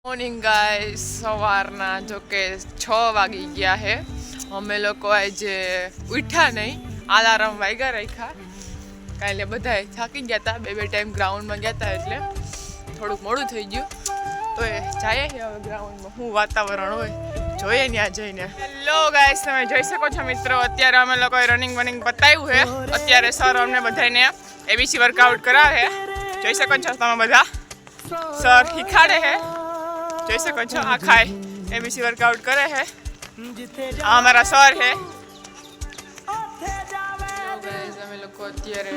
Morning guys, સવારના જો કે 6 વાગી ગયા છે. અમે લોકો આજે ઉઠ્યા નહીં, અલાર્મ વાગ્યા રાખ્યા. કાલે બધા થાકી ગયા હતા, બે ટાઈમ ગ્રાઉન્ડમાં ગયા હતા એટલે થોડુંક મોડું થઈ ગયું. તો એ જાય હવે ગ્રાઉન્ડમાં શું વાતાવરણ હોય જોઈએ ત્યાં જઈને. હેલો ગાઈસ, તમે જોઈ શકો છો મિત્રો, અત્યારે અમે લોકોએ રનિંગ બતાવ્યું છે. અત્યારે સર અમને બધાને એબીસી વર્કઆઉટ કરાવે. જોઈ શકો છો તમે બધા, સર શીખાડે છે. જોઈ શકો છો આ ખાય એબીસી વર્કઆઉટ કરે છે. આ અમારા સર છે. અમે લોકો અત્યારે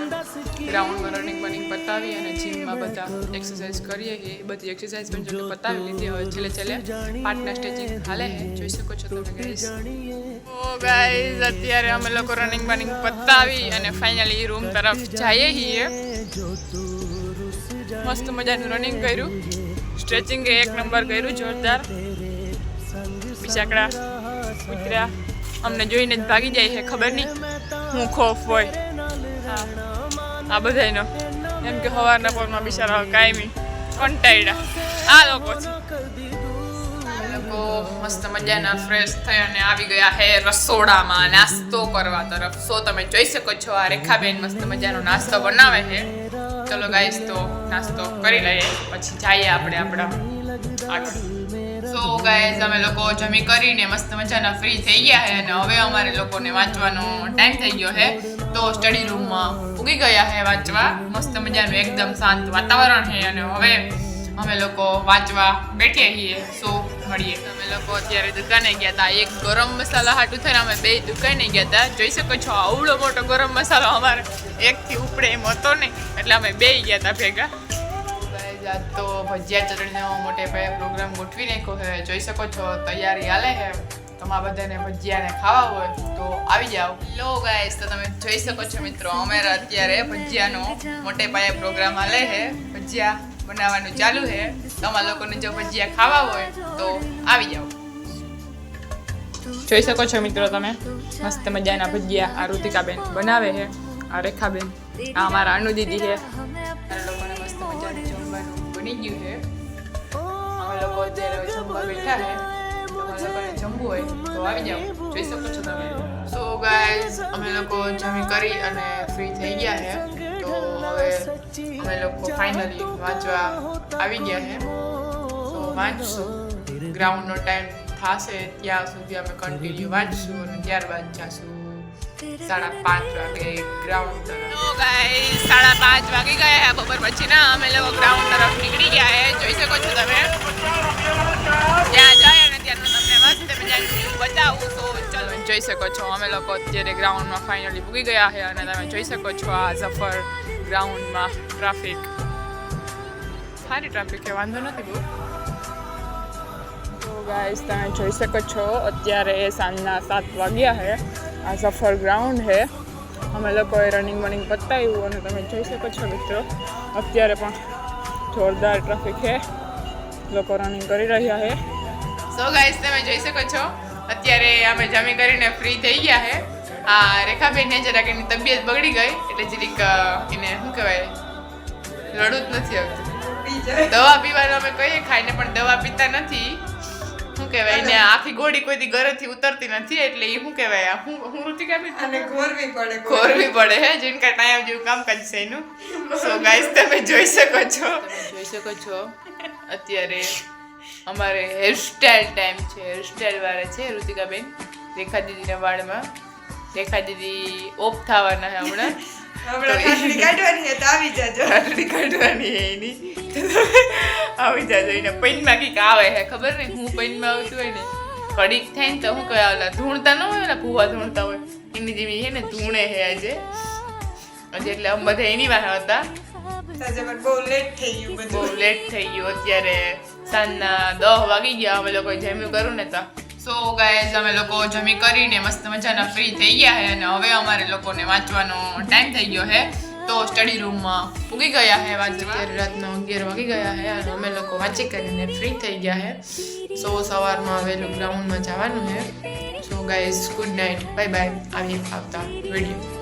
ગ્રાઉન્ડમાં રનિંગ બતાવી અને જીમમાં બધા એક્સરસાઇઝ કરીએ છીએ. બધી એક્સરસાઇઝ પણ જો બતાવી લીધી. હવે છેલ્લે પાર્ટના સ્ટ્રેચિંગ હાલે છે. જોઈ શકો છો તમે ગાઈસ. ઓ ગાઈસ, અત્યારે અમે લોકો રનિંગ બતાવી અને ફાઇનલી રૂમ તરફ જઈએ છીએ. મસ્ત મજાનું રનિંગ કર્યું, સ્ટ્રેચિંગ એક નંબર કર્યું, જોરદાર. બિચાકડા ઉતર્યા, અમને જોઈને જ ભાગી જાય છે. ખબર નહીં હું ખોફ હોય આ બધાનો, એમ કે સવારના પોરમાં બિચારા કાયમી કંટાળ્યા આ લોકો છે. લોકો મસ્ત મજાના ફ્રેશ થઈ અને આવી ગયા છે રસોડામાં નાસ્તો કરવા તરફ. સો તમે જોઈ શકો છો આ રેખાબેન મસ્ત મજાનો નાસ્તો બનાવે છે. ચલો ગાઈસ, તો નાસ્તો કરી લઈએ, પછી જઈએ આપણે આપણા આગળ. સો ગાઈસ, અમે લોકો જમી કરીને મસ્ત મજાના ફ્રી થઈ ગયા છે અને હવે અમારે લોકોને વાંચવાનો ટાઈમ થઈ ગયો છે. તો સ્ટડી રૂમમાં ઉગી ગયા છે વાંચવા. મસ્ત મજાનું એકદમ શાંત વાતાવરણ છે અને હવે અમે લોકો વાંચવા બેઠીએ છીએ. સો મળીએ. અમે લોકો અત્યારે દુકાને ગયા હતા. એક ગરમ મસાલા હાટું થઈને અમે બે દુકાને ગયા હતા. જોઈ શકો છો આવડો મોટો ગરમ મસાલો અમારે એકથી ઉપડે એમ હતો નહીં, એટલે અમે બે ગયા હતા ભેગા. તો ભજીયા ચટણીનો મોટે પાયે પ્રોગ્રામ ગોઠવી નાખ્યો છે. જોઈ શકો છો તૈયારી હાલે છે. તમારા બધાને ભજીયાને ખાવા હોય તો આવી જાઓ. લો ગાઈસ, તો તમે જોઈ શકો છો મિત્રો, અમારે અત્યારે ભજીયાનો મોટે પાયે પ્રોગ્રામ હાલે છે. ભજીયા બનાવવાનું ચાલુ છે. તમારા લોકોને જો ભજીયા ખાવા હોય તો આવી જાઓ. જોઈ શકો છો મિત્રો તમે, મસ્ત મજાના ભજીયા આ ઋતિકાબેન બનાવે છે. આ રેખાબેન, આ અમારા અનુ દીદી છે. લોકોને મસ્ત મજાનું જમવાનું બની ગયું છે. અમે લોકો અત્યારે જમવા બેઠા છે. તમારા લોકોને જમવું હોય તો આવી જાઓ. જોઈ શકો છો તમે. સો ગાઈઝ, અમે લોકો જમી કરી અને ફ્રી થઈ ગયા છે. તો હવે અમે લોકો ફાઇનલી વાંચવા આવી ગયા છે. તો વાંચશું, ગ્રાઉન્ડનો ટાઈમ થશે ત્યાં સુધી અમે કન્ટિન્યુ વાંચશું અને ત્યારબાદ જશું 5:30 વાગે ગ્રાઉન્ડ તરફ. તો ગાઈસ, 5:30 વાગી ગયા છે બપોર પછીના. અમે લોકો ગ્રાઉન્ડ તરફ નીકળી ગયા છે. જોઈ શકો છો તમે. ત્યાં જાય અને ત્યાંનું તમને મસ્ત મજાનું વ્યૂ બતાવું. તો ચલો, જોઈ શકો છો અમે લોકો અત્યારે ગ્રાઉન્ડમાં ફાઇનલી પૂગી ગયા છે અને તમે જોઈ શકો છો આ ઝફર ગ્રાઉન્ડમાં ટ્રાફિક, સારી ટ્રાફિક છે, વાંધો નથી બહુ. તો ગાઈસ, તમે જોઈ શકો છો અત્યારે સાંજના 7 વાગ્યા છે. આ ઝફર ગ્રાઉન્ડ છે. અમે લોકોએ રનિંગ પતાવ્યું અને તમે જોઈ શકો છો મિત્રો, અત્યારે પણ જોરદાર ટ્રાફિક છે. લોકો રનિંગ કરી રહ્યા છે. સો ગાઈસ, તમે જોઈ શકો છો અત્યારે અમે જમી કરીને ફ્રી થઈ ગયા છે. આ રેખાબેનને જરાક એની તબિયત બગડી ગઈ એટલે જરીક એને શું કહેવાય, રડું જ નથી આવતું. દવા પીવાનું અમે કહીએ ખાઈને, પણ દવા પીતા નથી. શું કહેવાય એને, આખી ગોળી કોઈથી ઘરેથી ઉતરતી નથી. એટલે એ શું કહેવાય, હું ઋતિકા ખોરવી પડે હે. જીનકા ટાઈમ જેવું કામકાજ છે એનું. સો ગાઈસ, તમે જોઈ શકો છો અત્યારે અમારે હેરસ્ટાઈલ ટાઈમ છે. હેરસ્ટાઈલ વાળા છે ઋતિકાબેન. રેખા દીદીના વાળમાં રેખા દીદી ઓફ થવાના છે હમણાં. કાઢવાની એની આવી જાજો. એને પૈનમાં કંઈક આવે છે, ખબર નહીં હું પૈનમાં આવતું હોય ને કડીક થાય ને તો શું કહે, ઓલા ધૂણતા ન હોય, ઓલા ભૂવા ધૂણતા હોય એની જેવી છે ને ધૂણે છે આજે. એટલે અમે બધા એની વાહ હતા. બહુ લેટ થઈ ગયું. અત્યારે સાંજના 10 વાગી ગયા. અમે લોકો જમ્યું કરું ને તો. સો ગાઈઝ, અમે લોકો જમી કરીને મસ્ત મજાના ફ્રી થઈ ગયા છે અને હવે અમારે લોકોને વાંચવાનો ટાઈમ થઈ ગયો છે. તો સ્ટડી રૂમમાં પૂગી ગયા છે વાંચવા. રાતના 11 વાગી ગયા છે અને અમે લોકો વાંચી કરીને ફ્રી થઈ ગયા છે. સો સવારમાં વહેલું ગ્રાઉન્ડમાં જવાનું છે. So guys, good night, bye bye. આવીએ આવતા વિડીયો.